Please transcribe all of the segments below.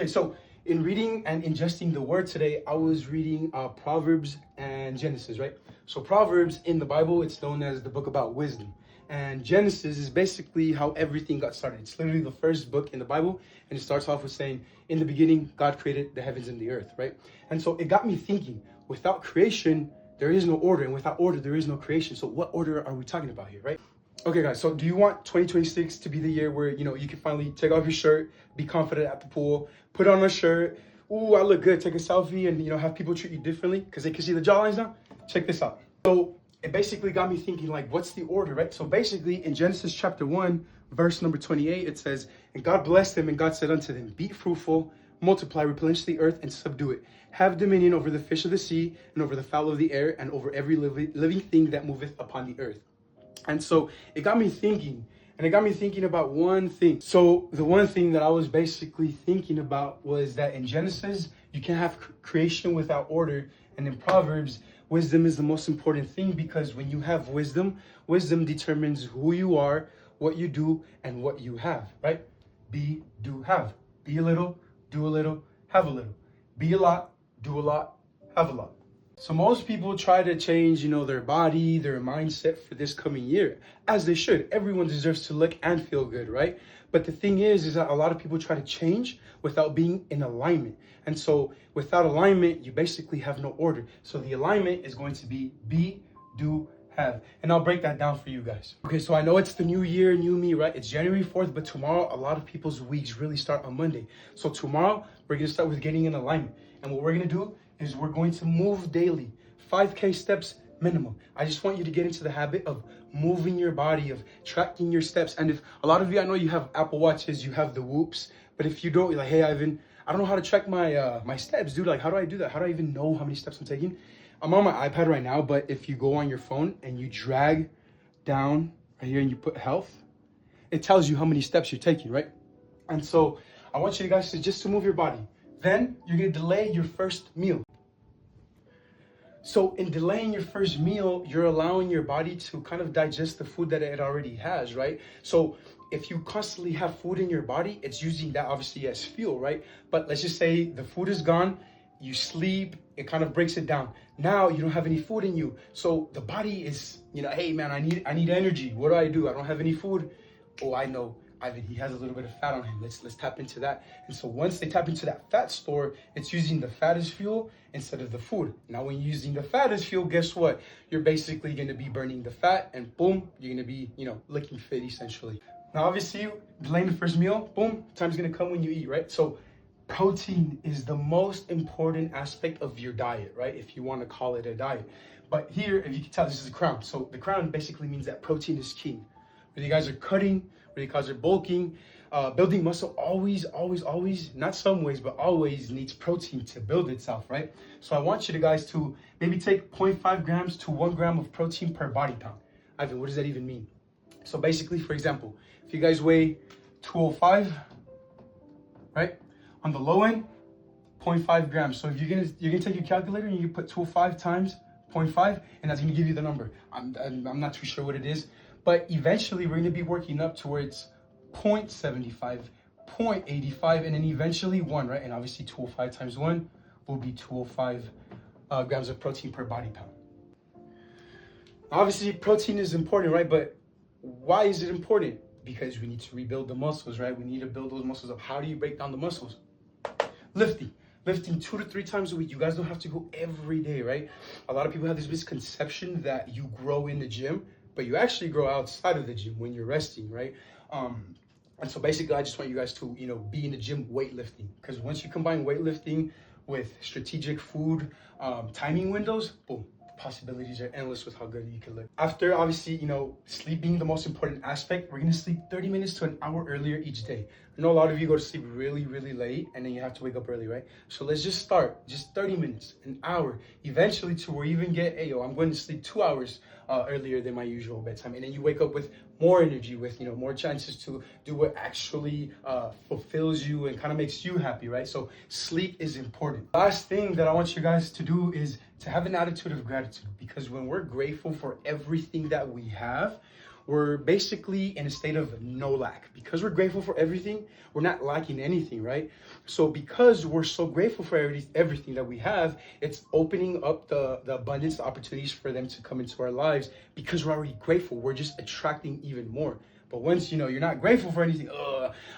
Okay, so in reading and ingesting the word today, I was reading Proverbs and Genesis, right? So Proverbs in the Bible, it's known as the book about wisdom. And Genesis is basically how everything got started. It's literally the first book in the Bible, and it starts off with saying, in the beginning, God created the heavens and the earth, right? And so it got me thinking, without creation, there is no order, and without order, there is no creation. So what order are we talking about here, right? Okay, guys, so do you want 2026 to be the year where, you can finally take off your shirt, be confident at the pool, put on a shirt, ooh, I look good, take a selfie, and, have people treat you differently because they can see the jawlines now? Check this out. So it basically got me thinking, like, what's the order, right? So basically, in Genesis chapter 1, verse number 28, it says, and God blessed them, and God said unto them, be fruitful, multiply, replenish the earth, and subdue it. Have dominion over the fish of the sea, and over the fowl of the air, and over every living thing that moveth upon the earth. And so it got me thinking, and it got me thinking about one thing. So the one thing that I was basically thinking about was that in Genesis, you can't have creation without order. And in Proverbs, wisdom is the most important thing, because when you have wisdom, wisdom determines who you are, what you do, and what you have, right? Be, do, have. Be a little, do a little, have a little. Be a lot, do a lot, have a lot. So most people try to change, their body, their mindset for this coming year, as they should. Everyone deserves to look and feel good, right? But the thing is that a lot of people try to change without being in alignment. And so without alignment, you basically have no order. So the alignment is going to be, do, have. And I'll break that down for you guys. Okay, so I know it's the new year, new me, right? It's January 4th, but tomorrow, a lot of people's weeks really start on Monday. So tomorrow, we're going to start with getting in alignment. And what we're going to do is we're going to move daily, 5K steps minimum. I just want you to get into the habit of moving your body, of tracking your steps. And if a lot of you, I know you have Apple Watches, you have the Whoops, but if you don't, you're like, hey, Ivan, I don't know how to track my steps, dude. Like, how do I do that? How do I even know how many steps I'm taking? I'm on my iPad right now, but if you go on your phone and you drag down right here and you put health, it tells you how many steps you're taking, right? And so I want you guys to move your body. Then you're gonna delay your first meal. So in delaying your first meal, you're allowing your body to kind of digest the food that it already has, right? So if you constantly have food in your body, it's using that obviously as fuel, right? But let's just say the food is gone, you sleep, it kind of breaks it down. Now you don't have any food in you. So the body is, hey man, I need energy. What do? I don't have any food. Oh, I know. Ivan, he has a little bit of fat on him. Let's tap into that. And so once they tap into that fat store, it's using the fat as fuel instead of the food. Now, when you're using the fat as fuel, guess what? You're basically going to be burning the fat, and boom, you're going to be, looking fit essentially. Now, obviously, delaying the first meal, boom, time's going to come when you eat, right? So protein is the most important aspect of your diet, right? If you want to call it a diet. But here, if you can tell, this is a crown. So the crown basically means that protein is king. Whether you guys are cutting, whether you guys are bulking, building muscle always, not some ways, but always needs protein to build itself, right? So I want you guys to maybe take 0.5 grams to 1 gram of protein per body pound. Ivan, what does that even mean? So basically, for example, if you guys weigh 205, right? On the low end, 0.5 grams. So if you're gonna take your calculator and you put 205 times 0.5, and that's gonna give you the number. I'm not too sure what it is. But eventually, we're going to be working up towards 0.75, 0.85, and then eventually 1, right? And obviously, 205 times 1 will be 205 grams of protein per body pound. Obviously, protein is important, right? But why is it important? Because we need to rebuild the muscles, right? We need to build those muscles up. How do you break down the muscles? Lifting 2 to 3 times a week. You guys don't have to go every day, right? A lot of people have this misconception that you grow in the gym, but you actually grow outside of the gym when you're resting, right? And so basically, I just want you guys to, be in the gym weightlifting, because once you combine weightlifting with strategic food, timing windows, boom, the possibilities are endless with how good you can look. After, obviously, sleep being the most important aspect, we're gonna sleep 30 minutes to an hour earlier each day. I know a lot of you go to sleep really, really late, and then you have to wake up early, right? So let's just start, just 30 minutes, an hour, eventually to where you even get, hey, I'm going to sleep 2 hours earlier than my usual bedtime. And then you wake up with more energy, with, more chances to do what actually fulfills you and kind of makes you happy, right? So sleep is important. Last thing that I want you guys to do is to have an attitude of gratitude, because when we're grateful for everything that we have, we're basically in a state of no lack. Because we're grateful for everything, we're not lacking anything, right? So because we're so grateful for everything that we have, it's opening up the abundance, the opportunities for them to come into our lives because we're already grateful. We're just attracting even more. But once you're not grateful for anything,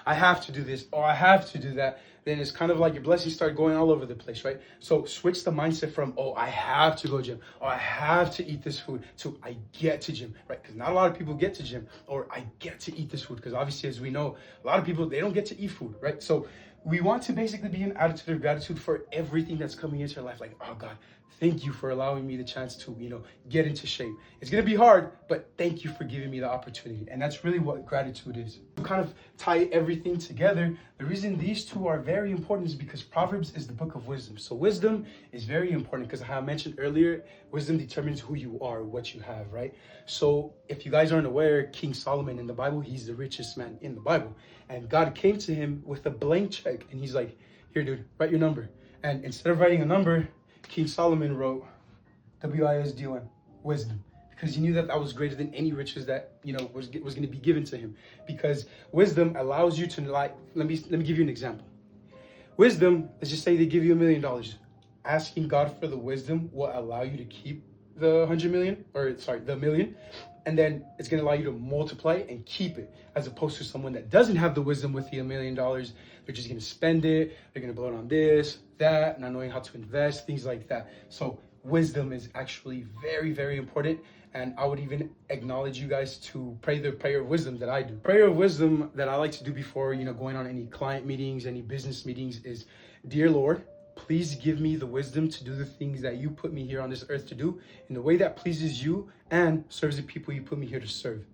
I have to do this or I have to do that, then it's kind of like your blessings start going all over the place, right? So switch the mindset from, I have to go gym, or I have to eat this food, to I get to gym, right? Because not a lot of people get to gym, or I get to eat this food. Because obviously, as we know, a lot of people, they don't get to eat food, right? So we want to basically be an attitude of gratitude for everything that's coming into your life. Like, oh God, thank you for allowing me the chance to, get into shape. It's going to be hard, but thank you for giving me the opportunity. And that's really what gratitude is. To kind of tie everything together, the reason these two are very important is because Proverbs is the book of wisdom. So wisdom is very important because, how I mentioned earlier, wisdom determines who you are, what you have, right? So if you guys aren't aware, King Solomon in the Bible, he's the richest man in the Bible. And God came to him with a blank check. And he's like, here, dude, write your number. And instead of writing a number, King Solomon wrote WISDOM, wisdom, because he knew that was greater than any riches that was going to be given to him. Because wisdom allows you to, like, let me give you an example. Wisdom, let's just say they give you $1 million. Asking God for the wisdom will allow you to keep the 100 million, or sorry, the million, and then it's going to allow you to multiply and keep it, as opposed to someone that doesn't have the wisdom with the $1 million. They're just going to spend it, they're going to blow it on this, that, not knowing how to invest, things like that. So wisdom is actually very, very important, and I would even acknowledge you guys to pray the prayer of wisdom that I do. Prayer of wisdom that I like to do before going on any client meetings, any business meetings is, dear Lord, please give me the wisdom to do the things that you put me here on this earth to do in the way that pleases you and serves the people you put me here to serve.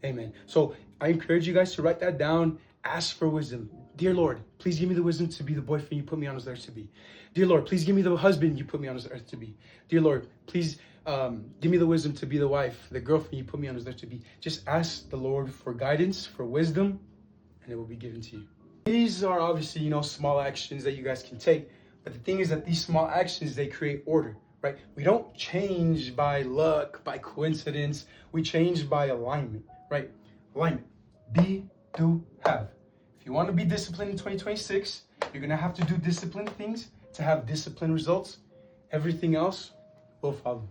Amen. So I encourage you guys to write that down. Ask for wisdom. Dear Lord, please give me the wisdom to be the boyfriend you put me on this earth to be. Dear Lord, please give me the husband you put me on this earth to be. Dear Lord, please give me the wisdom to be the wife, the girlfriend you put me on this earth to be. Just ask the Lord for guidance, for wisdom, and it will be given to you. These are obviously, small actions that you guys can take. But the thing is that these small actions, they create order, right? We don't change by luck, by coincidence. We change by alignment, right? Alignment. Be, do, have. If you want to be disciplined in 2026, you're going to have to do disciplined things to have disciplined results. Everything else will follow.